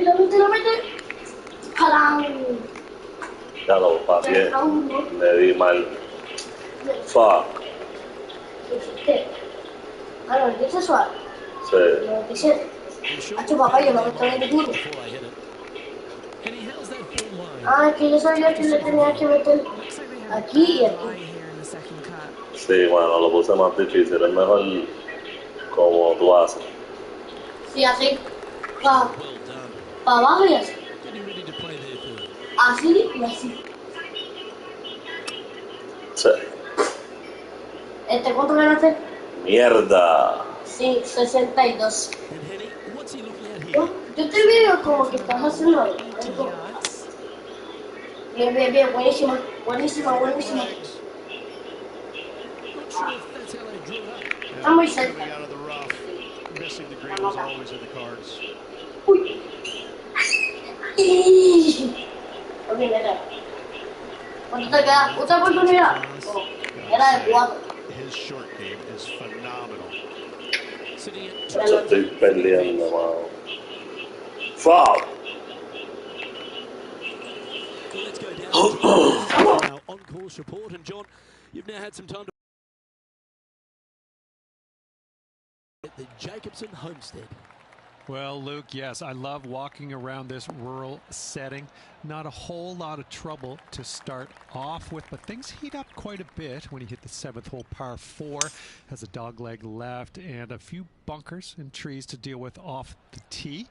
lo mete. ¡Palang! Ya lo pateé. Le di mal. Fuck. ¿Qué? Claro, ¿el 10 suave? Sí. 97. Hacho, papá, yo lo meto en el duro. Ah, que yo sabía que le tenía que meter aquí y aquí. Sí, bueno, lo puse más difícil. Es mejor como tú haces. Sí, así. Pa abajo y así. Así y así. Sí. ¿Cuánto ganaste? Mierda. Sí, 62. Yo te veo como que estás haciendo algo. Bien, bien, bien, buenísima, buenísima, buenísima. Está muy cerca. Uy. Ok, neta. ¿Cuánto te queda? ¿Otra oportunidad? No, era de 4. Yo estoy perdiendo, mano. Fuck. Now on course report, and John, you've now had some time to at the Jacobson homestead. Well, Luke, yes, I love walking around this rural setting. Not a whole lot of trouble to start off with, but things heat up quite a bit when you hit the 7th hole, par 4. Has a dogleg left and a few bunkers and trees to deal with off the tee.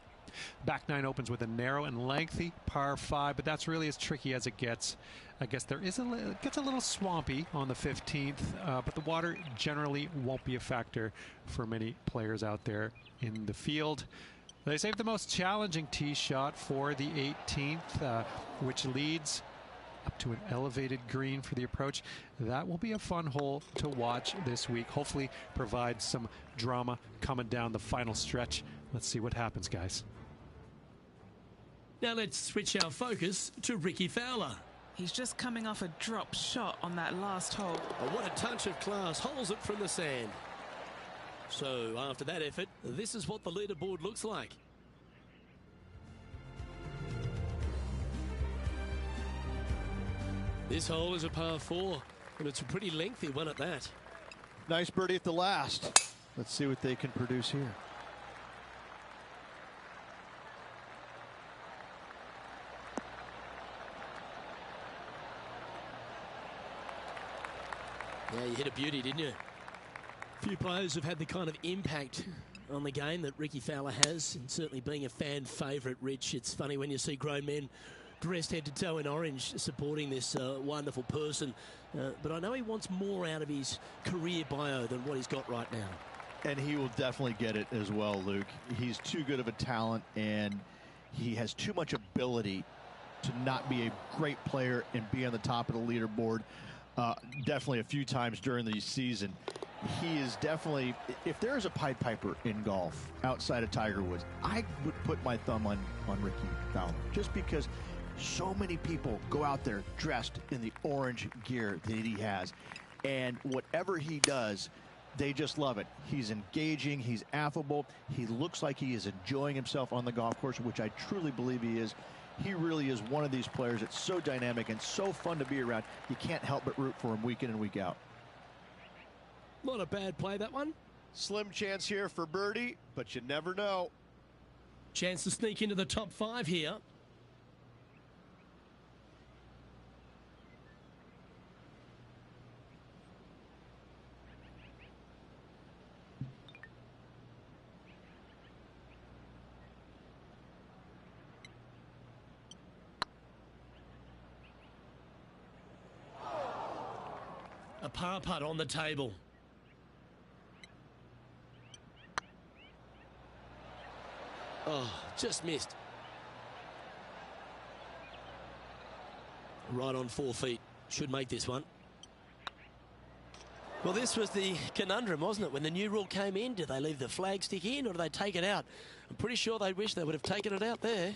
Back 9 opens with a narrow and lengthy par 5, but that's really as tricky as it gets. I guess it gets a little swampy on the 15th, but the water generally won't be a factor for many players out there in the field. They saved the most challenging tee shot for the 18th, which leads up to an elevated green for the approach. That will be a fun hole to watch this week. Hopefully provide some drama coming down the final stretch. Let's see what happens, guys. Now let's switch our focus to Ricky Fowler. He's just coming off a drop shot on that last hole. Oh, what a touch of class, holds it from the sand. So after that effort, this is what the leaderboard looks like. This hole is a par 4, and it's a pretty lengthy one at that. Nice birdie at the last. Let's see what they can produce here. Yeah, you hit a beauty, didn't you? Few players have had the kind of impact on the game that Ricky Fowler has, and certainly being a fan favourite, Rich. It's funny when you see grown men dressed head to toe in orange supporting this wonderful person. But I know he wants more out of his career bio than what he's got right now. And he will definitely get it as well, Luke. He's too good of a talent, and he has too much ability to not be a great player and be on the top of the leaderboard. Definitely a few times during the season. He is definitely, if there's a Pied Piper in golf outside of Tiger Woods, I would put my thumb on Ricky Fowler, just because so many people go out there dressed in the orange gear that he has, and whatever he does, they just love it. He's engaging, he's affable, he looks like he is enjoying himself on the golf course, which I truly believe he is. He really is one of these players that's so dynamic and so fun to be around. You can't help but root for him week in and week out. Not a bad play, that one. Slim chance here for birdie, but you never know. Chance to sneak into the top 5 here. A par putt on the table. Oh, just missed. Right on 4 feet. Should make this one. Well, this was the conundrum, wasn't it? When the new rule came in, did they leave the flag stick in or do they take it out? I'm pretty sure they wish they would have taken it out there.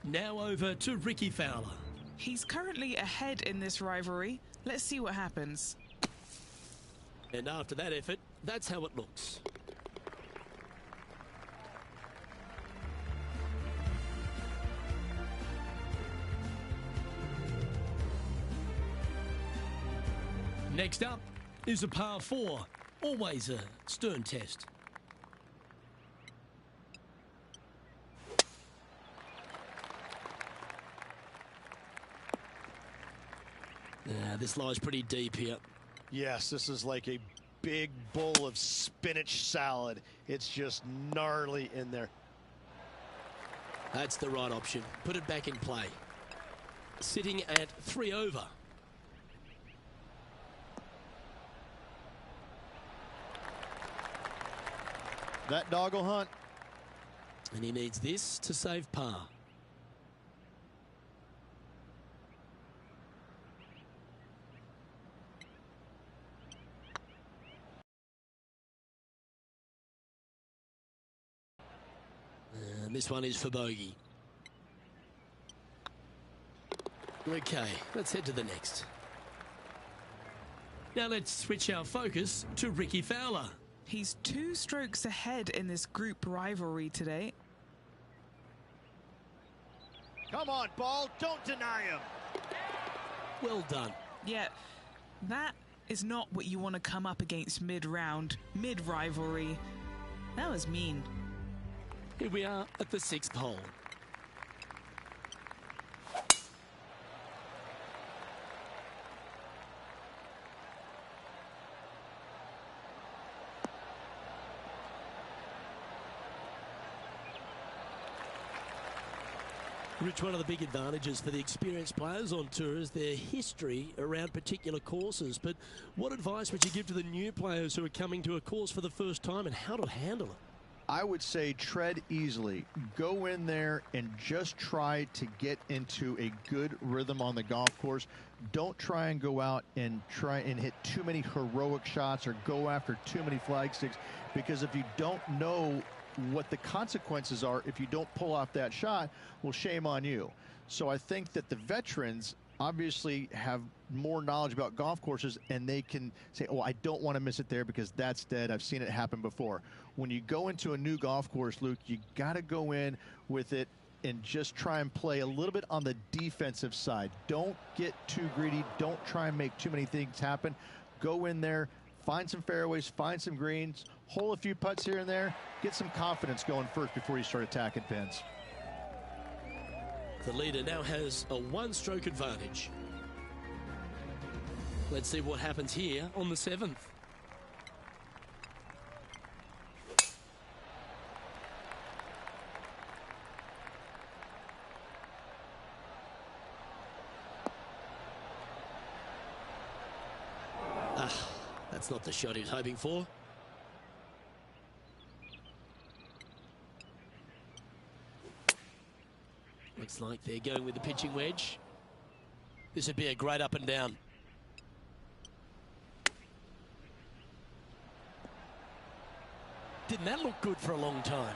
Now over to Ricky Fowler. He's currently ahead in this rivalry. Let's see what happens. And after that effort, that's how it looks. Next up is a par 4. Always a stern test. This lies pretty deep here. Yes, this is like a big bowl of spinach salad. It's just gnarly in there. That's the right option. Put it back in play. Sitting at 3 over. That dog will hunt. And he needs this to save par. And this one is for bogey. Okay, let's head to the next. Now let's switch our focus to Ricky Fowler. He's 2 strokes ahead in this group rivalry today. Come on, ball. Don't deny him. Well done. Yeah, that is not what you want to come up against mid-round, mid-rivalry. That was mean. Here we are at the 6th hole. Rich, one of the big advantages for the experienced players on tour is their history around particular courses. But what advice would you give to the new players who are coming to a course for the first time and how to handle it? I would say tread easily. Go in there and just try to get into a good rhythm on the golf course. Don't try and go out and try and hit too many heroic shots or go after too many flag sticks, because if you don't know what the consequences are if you don't pull off that shot, well, shame on you. So I think that the veterans obviously have more knowledge about golf courses, and they can say, oh, I don't want to miss it there because that's dead. I've seen it happen before. When you go into a new golf course, Luke, you got to go in with it and just try and play a little bit on the defensive side. Don't get too greedy. Don't try and make too many things happen. Go in there, find some fairways, find some greens, hole a few putts here and there, get some confidence going first before you start attacking pins. The leader now has a 1-stroke advantage. Let's see what happens here on the 7th. That's not the shot he was hoping for. Looks like they're going with the pitching wedge. This would be a great up and down. Didn't that look good for a long time?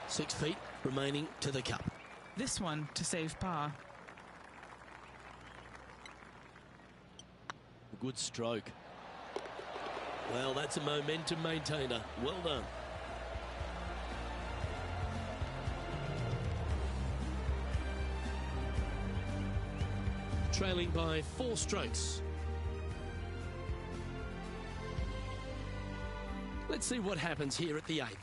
6 feet remaining to the cup. This one to save par. Good stroke. Well, that's a momentum maintainer. Well done. Trailing by 4 strokes. Let's see what happens here at the 8th.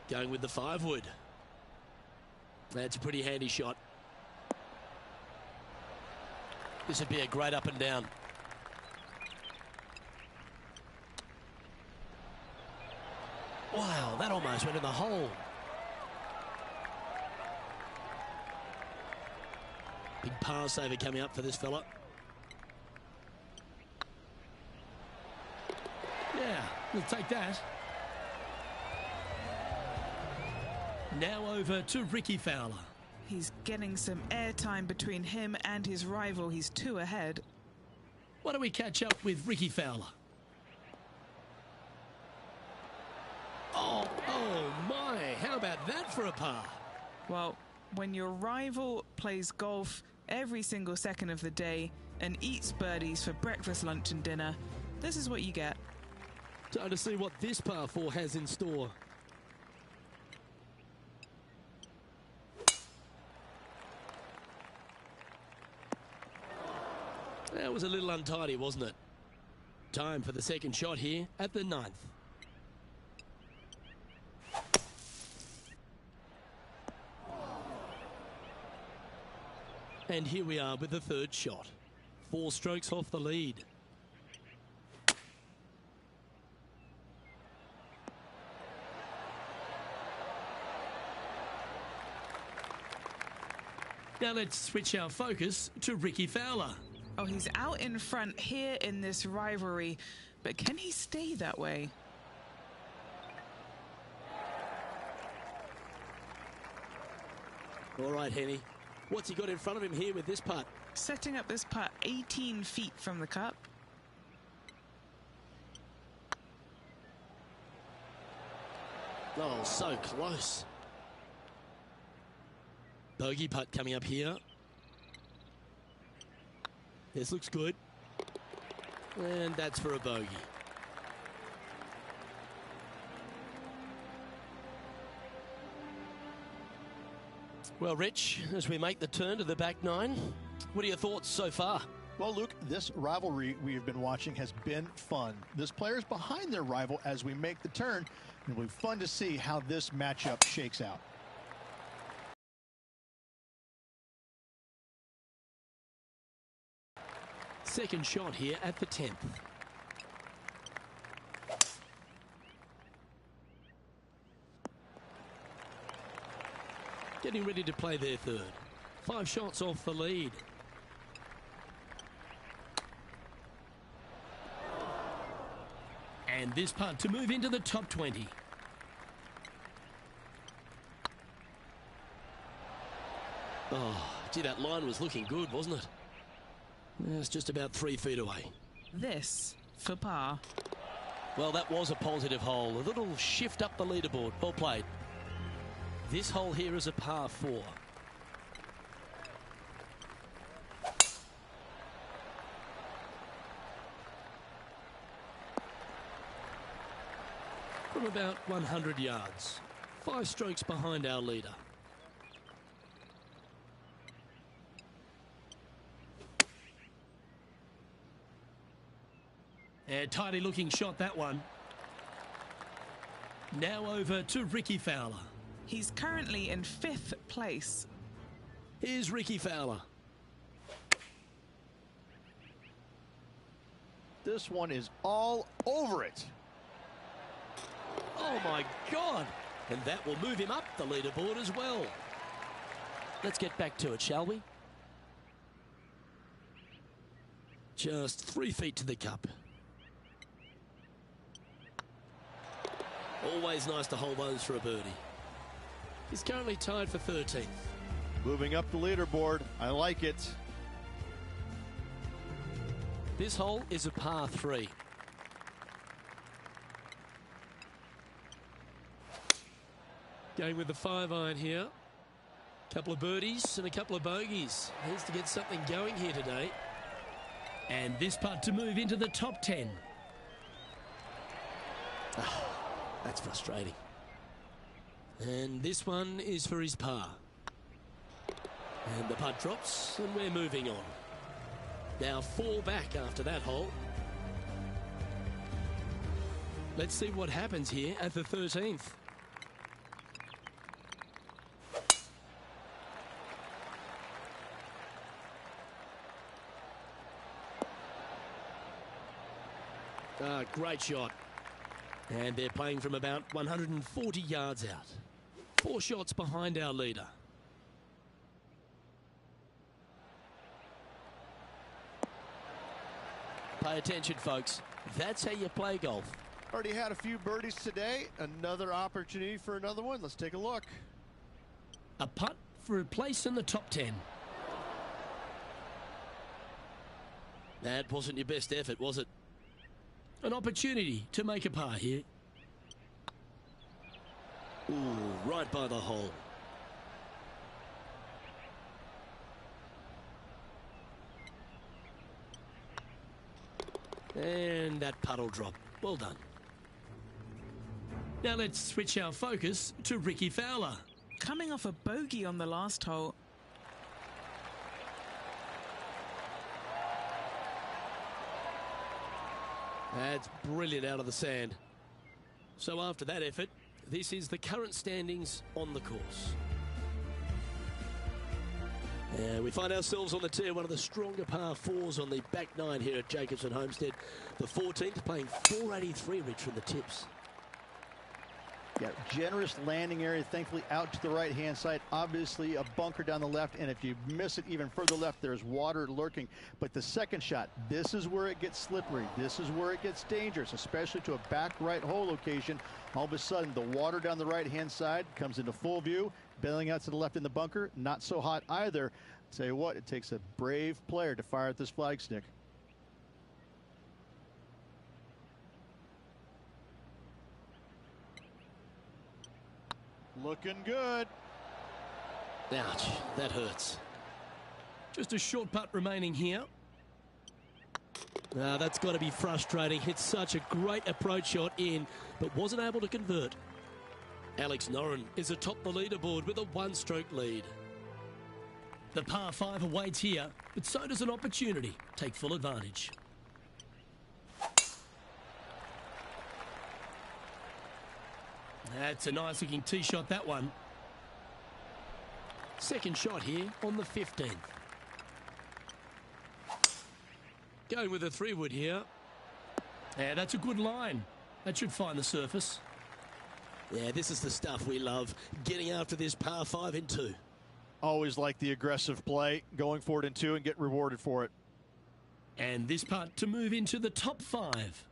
Going with the 5-wood. That's a pretty handy shot. This would be a great up and down. Wow, that almost went in the hole. Big par saver coming up for this fella. Yeah, we'll take that. Now over to Ricky Fowler. He's getting some airtime between him and his rival. He's 2 ahead. Why don't we catch up with Ricky Fowler? Oh my, how about that for a par? Well, when your rival plays golf every single second of the day and eats birdies for breakfast, lunch and dinner, this is what you get. Time to see what this par 4 has in store. That was a little untidy, wasn't it? Time for the second shot here at the 9th. And here we are with the third shot. 4 strokes off the lead. Now let's switch our focus to Ricky Fowler. Oh, he's out in front here in this rivalry, but can he stay that way? All right, Henny. What's he got in front of him here with this putt? Setting up this putt 18 feet from the cup. Oh, so close. Bogey putt coming up here. This looks good. And that's for a bogey. Well, Rich, as we make the turn to the back 9, what are your thoughts so far? Well, Luke, this rivalry we have been watching has been fun. This player's behind their rival as we make the turn, and it'll be fun to see how this matchup shakes out. Second shot here at the 10th. Getting ready to play their third. 5 shots off the lead. And this putt to move into the top 20. Oh, gee, that line was looking good, wasn't it? It's just about 3 feet away. This for par. Well, that was a positive hole. A little shift up the leaderboard. Well played. This hole here is a par 4. From about 100 yards. 5 strokes behind our leader. A tidy looking shot, that one. Now over to Ricky Fowler. He's currently in 5th place. Here's Ricky Fowler. This one is all over it. Oh my God. And that will move him up the leaderboard as well. Let's get back to it, shall we? Just 3 feet to the cup. Always nice to hold those for a birdie. He's currently tied for 13th. Moving up the leaderboard. I like it. This hole is a par 3. Going with the 5-iron here. Couple of birdies and a couple of bogeys. Needs to get something going here today. And this putt to move into the top 10. That's frustrating. And this one is for his par. And the putt drops, and we're moving on. Now 4 back after that hole. Let's see what happens here at the 13th. Great shot. And they're playing from about 140 yards out. 4 shots behind our leader. Pay attention, folks. That's how you play golf. Already had a few birdies today. Another opportunity for another one. Let's take a look. A putt for a place in the top 10. That wasn't your best effort, was it? An opportunity to make a par here. Ooh, right by the hole. And that putt'll drop. Well done. Now let's switch our focus to Ricky Fowler. Coming off a bogey on the last hole. That's brilliant out of the sand. So after that effort, this is the current standings on the course. We find ourselves on the tee, one of the stronger par fours on the back nine here at Jacobson Homestead. The 14th playing 483, Rich, from the tips. Yeah, generous landing area, thankfully out to the right-hand side. Obviously a bunker down the left, and if you miss it even further left, there's water lurking. But the second shot, this is where it gets slippery. This is where it gets dangerous, especially to a back right hole location. All of a sudden, the water down the right-hand side comes into full view. Bailing out to the left in the bunker, not so hot either. Tell you what, it takes a brave player to fire at this flag stick. Looking good. Ouch, that hurts. Just a short putt remaining here. That's got to be frustrating. Hit such a great approach shot in, but wasn't able to convert. Alex Noren is atop the leaderboard with a one-stroke lead. The par 5 awaits here, but so does an opportunity. Take full advantage. That's a nice-looking tee shot, that one. Second shot here on the 15th. Going with a 3-wood here. Yeah, that's a good line. That should find the surface. Yeah, this is the stuff we love. Getting after this par 5 in 2. Always like the aggressive play, going for it in 2 and get rewarded for it. And this putt to move into the top 5.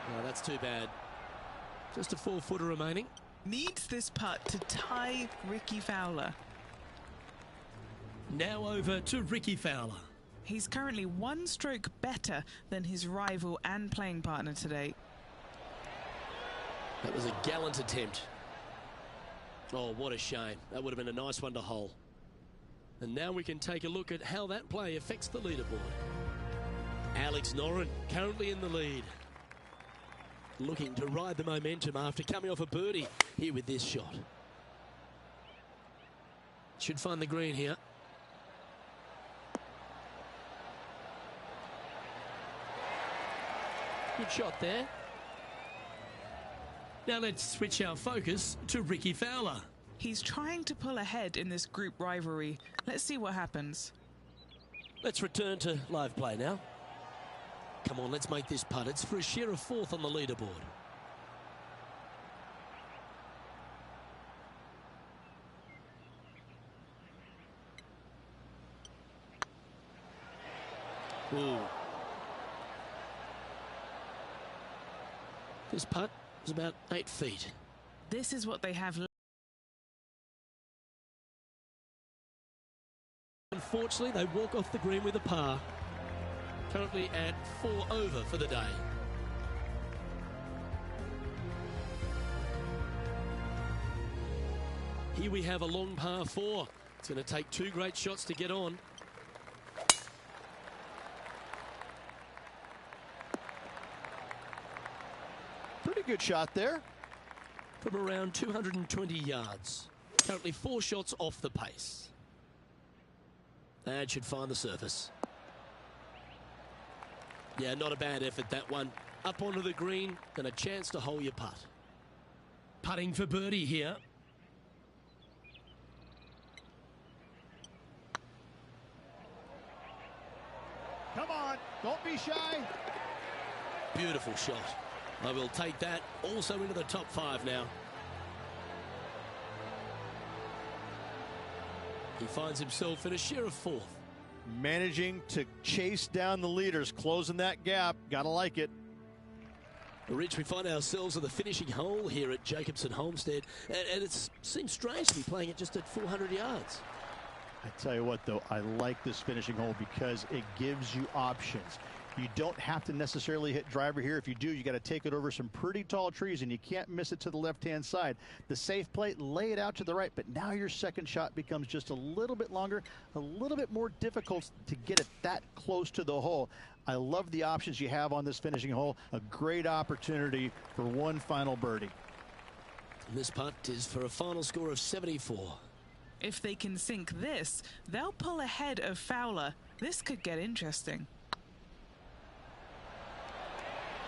No, that's too bad. Just a 4-footer remaining. Needs this putt to tie Ricky Fowler. Now over to Ricky Fowler. He's currently 1 stroke better than his rival and playing partner today. That was a gallant attempt. Oh, what a shame. That would have been a nice one to hole. And now we can take a look at how that play affects the leaderboard. Alex Noren currently in the lead. Looking to ride the momentum after coming off a birdie here with this shot. Should find the green here. Good shot there. Now let's switch our focus to Ricky Fowler. He's trying to pull ahead in this group rivalry. Let's see what happens. Let's return to live play now. Come on, let's make this putt. It's for a share of 4th on the leaderboard. Ooh. This putt is about 8 feet. This is what they have. Unfortunately, they walk off the green with a par. Currently at 4 over for the day. Here we have a long par 4. It's going to take 2 great shots to get on. Pretty good shot there. From around 220 yards. Currently 4 shots off the pace. That should find the surface. Yeah, not a bad effort, that one. Up onto the green and a chance to hole your putt. Putting for birdie here. Come on, don't be shy. Beautiful shot. I will take that also into the top 5 now. He finds himself in a share of 4th. Managing to chase down the leaders, closing that gap. Gotta like it. Rich, we find ourselves at the finishing hole here at Jacobson Homestead, and it seems strange to be playing it just at 400 yards. I tell you what, though, I like this finishing hole because it gives you options. You don't have to necessarily hit driver here. If you do, you got to take it over some pretty tall trees, and you can't miss it to the left-hand side. The safe play, lay it out to the right, but now your second shot becomes just a little bit longer, a little bit more difficult to get it that close to the hole. I love the options you have on this finishing hole. A great opportunity for one final birdie. And this putt is for a final score of 74. If they can sink this, they'll pull ahead of Fowler. This could get interesting.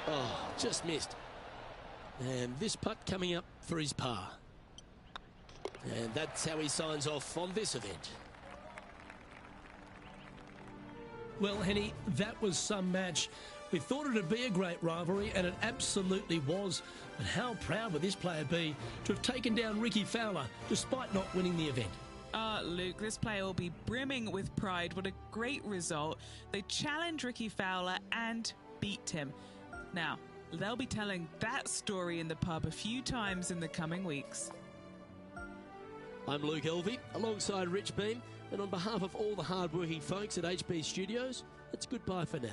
Oh, just missed. And this putt coming up for his par. And that's how he signs off on this event. Well, Henny, that was some match. We thought it'd be a great rivalry, and it absolutely was. But how proud would this player be to have taken down Ricky Fowler, despite not winning the event? Luke, this player will be brimming with pride. What a great result. They challenged Ricky Fowler and beat him. Now, they'll be telling that story in the pub a few times in the coming weeks. I'm Luke Elvey, alongside Rich Beam, and on behalf of all the hard-working folks at HB Studios, it's goodbye for now.